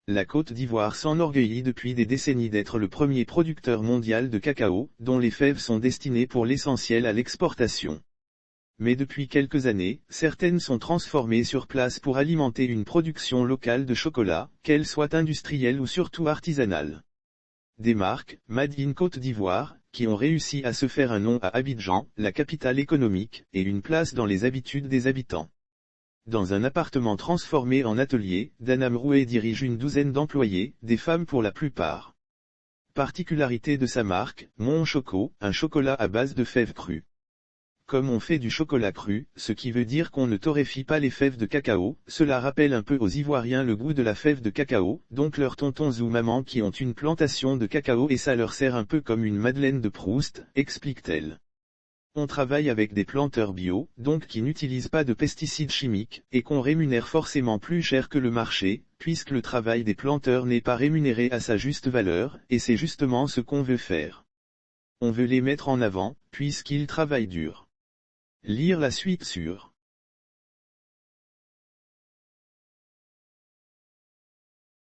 La Côte d'Ivoire s'enorgueillit depuis des décennies d'être le premier producteur mondial de cacao, dont les fèves sont destinées pour l'essentiel à l'exportation. Mais depuis quelques années, certaines sont transformées sur place pour alimenter une production locale de chocolat, qu'elle soit industrielle ou surtout artisanale. Des marques, Made in Côte d'Ivoire, qui ont réussi à se faire un nom à Abidjan, la capitale économique, et une place dans les habitudes des habitants. Dans un appartement transformé en atelier, Dana Mroué dirige une douzaine d'employés, des femmes pour la plupart. Particularité de sa marque, Mon Choco, un chocolat à base de fèves crues. Comme on fait du chocolat cru, ce qui veut dire qu'on ne torréfie pas les fèves de cacao, cela rappelle un peu aux Ivoiriens le goût de la fève de cacao, donc leurs tontons ou mamans qui ont une plantation de cacao et ça leur sert un peu comme une Madeleine de Proust, explique-t-elle. On travaille avec des planteurs bio, donc qui n'utilisent pas de pesticides chimiques, et qu'on rémunère forcément plus cher que le marché, puisque le travail des planteurs n'est pas rémunéré à sa juste valeur, et c'est justement ce qu'on veut faire. On veut les mettre en avant, puisqu'ils travaillent dur. Lire la suite sur